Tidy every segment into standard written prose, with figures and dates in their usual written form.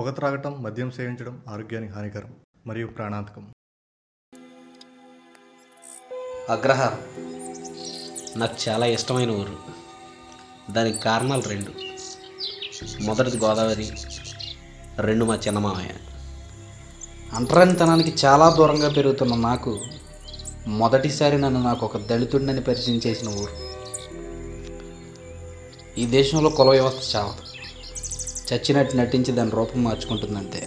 పొగ త్రాగటం, మద్యం సేవించడం ఆరోగ్యానికి హానికరం మరియు ప్రాణాంతకం. అగ్రహారం నాకు చాలా ఇష్టమైన ఊరు. దానికి కారణాలు 2. మొదటిది గోదావరి, 2 మా చిన్నమామయ్య. అంటరానితనానికి చాలా దూరంగా పెరుగుతున్న నాకు మొదటిసారి నాకు ఒక దళితుడిని పరిచయం చేసిన ఊరు. ఈ దేశంలో కుల వ్యవస్థ చావదు, చచ్చినట్టు నటించి దాని రూపం మార్చుకుంటుందంతే.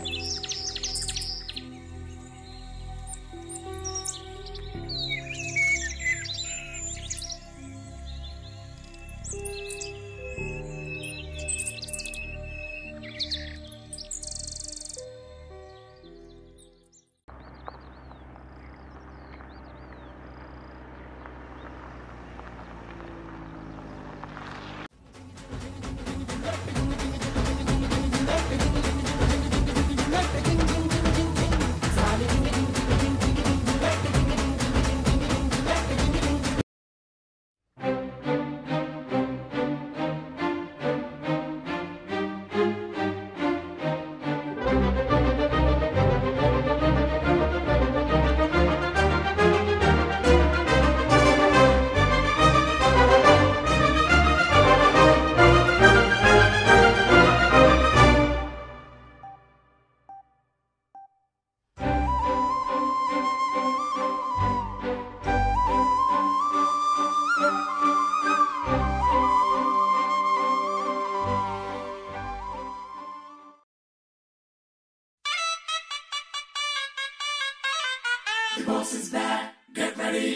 The boss is back, get ready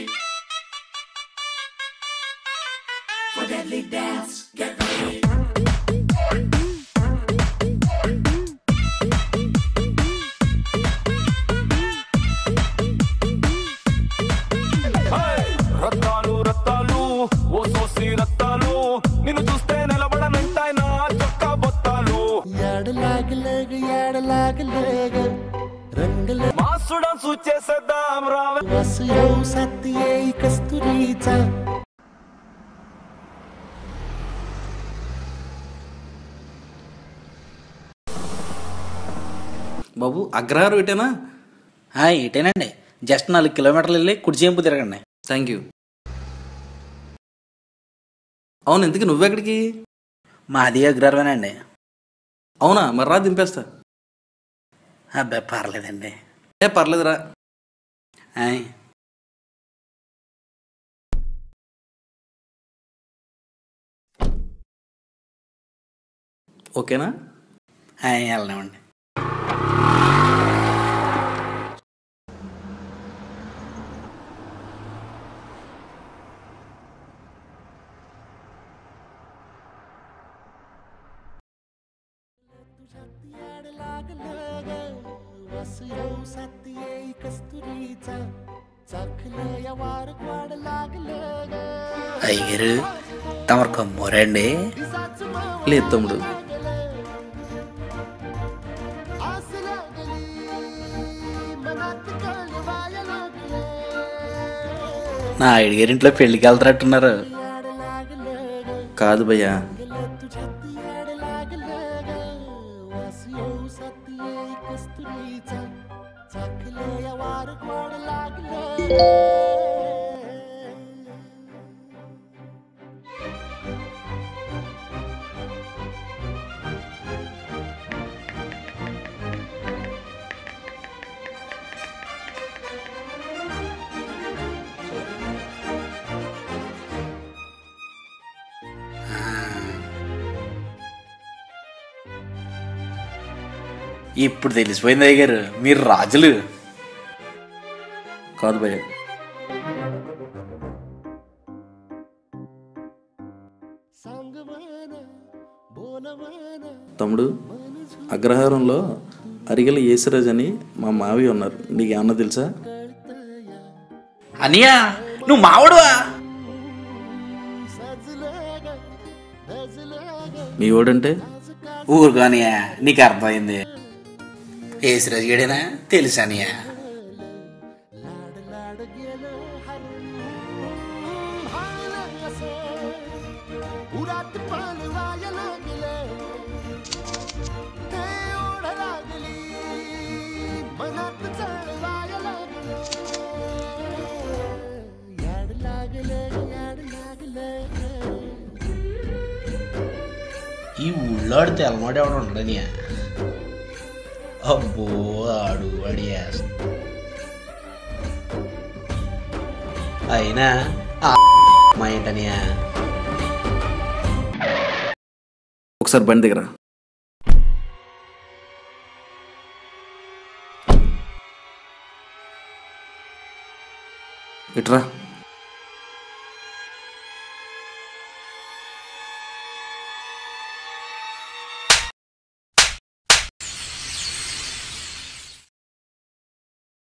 for deadly dance, get ready. Rattalu Rattalu ఓ సోసి రత్తాలు నిన్ను చూస్తే నిలబడనంటాయి నా చొక్కా బొత్తాలు మాసుడం సూచేసేద్దాం రావే బాబు, అగ్రహారం ఇటేనా? ఇటేనండి. జస్ట్ 4 కిలోమీటర్లు వెళ్ళి కుడి చేంపు తిరగండి. Thank you. అవును, ఎందుకు నువ్వెక్కడికి? మాది అగ్రహారమేనండి. అవునా, మరి రా దింపేస్తా. అబ్బాయి పర్లేదండి. పర్లేదురా. ఓకేనా? వెళ్దామండి. అయ్యారు తమరు కమ్మోరండి? లేదు తమ్ముడు. నా ఐడిగారింట్లో పెళ్ళికి వెళ్తారట్టున్నారు. కాదు భయ్యా. ఇప్పుడు తెలిసిపోయింది అయ్యగారు, మీరు రాజులు. కాదు భయ్యా. తమ్ముడు, అగ్రహారంలో అరిగెల యేసరాజ్ అని మా మావి ఉన్నారు. నీకేమన్నా తెలుసా? అనియా, నువ్వు మావాడువా? మీ ఓడంటే? ఊరుకోనియా, నీకు అర్థమైంది. యేసరాజు గడేనా? తెలుసానియా? उरात पालवाया लागले ते ओढला ఈ ఊళ్ళో ఆడు తెల్లమాడు ఎవడు ఉండని. అబ్బో ఆడు అడియాస్ అయినా మా ఏంటనియా. ఒకసారి బండి దగ్గర ఇట్రా.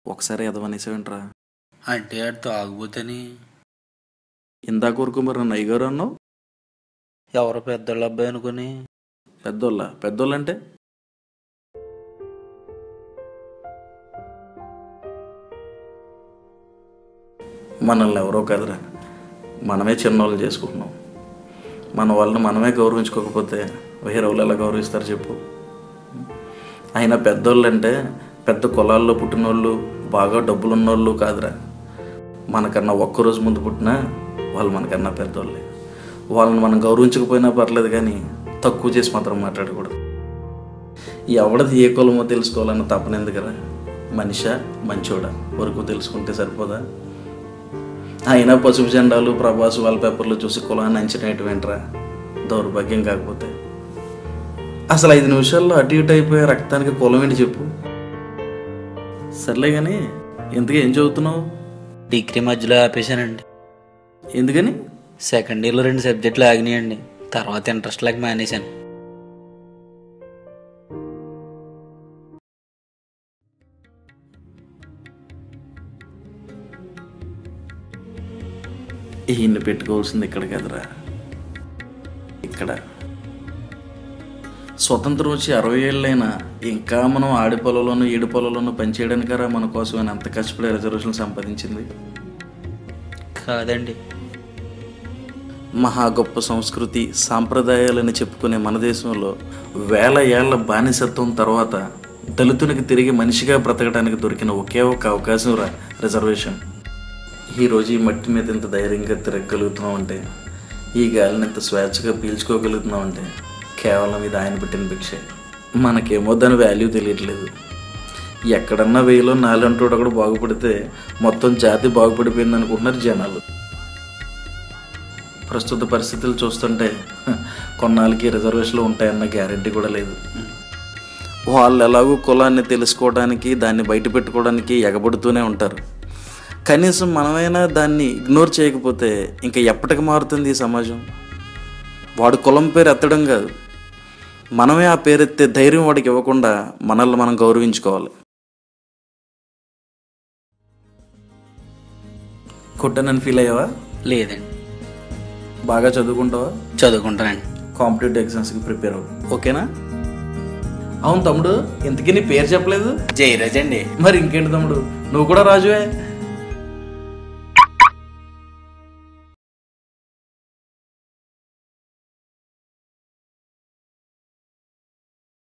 ఒకసారి ఎదవనేసేవేంట్రా? అంటే ఆడు తాగుపోతేని. ఇందాక వరకు మరి నన్ను అయ్యగారు అన్నావు. ఎవరో పెద్దోళ్ళ అబ్బాయి అనుకుని. పెద్దోళ్ళంటే మనల్ని ఎవరో కదరా, మనమే చిన్నోళ్ళు చేసుకుంటున్నాం. మన వాళ్ళని మనమే గౌరవించుకోకపోతే వేరే వాళ్ళు ఎలా గౌరవిస్తారు చెప్పు. అయినా పెద్దోళ్ళు అంటే పెద్ద కులాల్లో పుట్టినోళ్ళు, బాగా డబ్బులున్నోళ్ళు కాదురా. మనకన్నా ఒక్కరోజు ముందు పుట్టినా వాళ్ళు మనకన్నా పెద్దోళ్ళే. వాళ్ళని మనం గౌరవించకపోయినా పర్లేదు, కానీ తక్కువ చేసి మాత్రం మాట్లాడకూడదు. ఎవడది ఏ కులమో తెలుసుకోవాలన్న తప్పనెందుకరా? మనిషా మంచోడా వరకు తెలుసుకుంటే సరిపోదా? అయినా పసుపు జెండాలు, ప్రభాసు వాల్ పేపర్లు చూసి కులాన్ని అంచనేటువంటిరా దౌర్భాగ్యం. కాకపోతే అసలు 5 నిమిషాల్లో అటు ఇటు అయిపోయే రక్తానికి కులం ఏంటి చెప్పు. సర్లే కానీ ఇంతకీ ఏం చదువుతున్నావు? డిగ్రీ మధ్యలో ఆపేశానండి. ఎందుకని? సెకండ్ ఇయర్లో 2 సబ్జెక్టులు ఆగినాయండి. తర్వాత ఇంట్రెస్ట్ లేక మానేశాను. ఈయన్ని పెట్టుకోవాల్సింది ఇక్కడ కదరా, ఇక్కడ. స్వతంత్రం వచ్చి 60 ఏళ్ళైనా ఇంకా మనం ఆడి పొలంలోనూ ఈడి పొలంలోనూ పనిచేయడానికరా మన కోసం అని అంత కష్టపడే రిజర్వేషన్ సంపాదించింది కాదండి. మహా గొప్ప సంస్కృతి సాంప్రదాయాలని చెప్పుకునే మన దేశంలో వేల ఏళ్ల బానిసత్వం తర్వాత దళితునికి తిరిగి మనిషిగా బ్రతకడానికి దొరికిన ఒకే ఒక అవకాశం రా రిజర్వేషన్. ఈరోజు ఈ మట్టి మీద ఇంత ధైర్యంగా తిరగగలుగుతున్నాం అంటే, ఈ గాలిని ఇంత స్వేచ్ఛగా పీల్చుకోగలుగుతున్నాం అంటే కేవలం ఇది ఆయన పెట్టిన భిక్షే. మనకేమో దాని వాల్యూ తెలియట్లేదు. ఎక్కడన్నా 1000లో 4 అంటూ కూడా బాగుపడితే మొత్తం జాతి బాగుపడిపోయింది అనుకుంటున్నారు జనాలు. ప్రస్తుత పరిస్థితులు చూస్తుంటే కొన్నాళ్ళకి రిజర్వేషన్లు ఉంటాయన్న గ్యారెంటీ కూడా లేదు. వాళ్ళు ఎలాగో కులాన్ని తెలుసుకోవడానికి, దాన్ని బయట పెట్టుకోవడానికి ఎగబడుతూనే ఉంటారు. కనీసం మనమైనా దాన్ని ఇగ్నోర్ చేయకపోతే ఇంకా ఎప్పటికి మారుతుంది ఈ సమాజం? వాడు కులం పేరు ఎత్తడం కాదు, మనమే ఆ పేరు ఎత్తే ధైర్యం వాడికి ఇవ్వకుండా మనల్ని మనం గౌరవించుకోవాలి. కొట్టనని ఫీల్ అయ్యావా? లేదండి. బాగా చదువుకుంటావా? చదువుకుంటానండి. కాంపిటేటివ్ ఎగ్జామ్స్కి ప్రిపేర్ అవ్వు, ఓకేనా? అవును తమ్ముడు, ఇంతకీ నీ పేరు చెప్పలేదు. జయరాజ్ అండి. మరి ఇంకేంటి తమ్ముడు, నువ్వు కూడా రాజువే.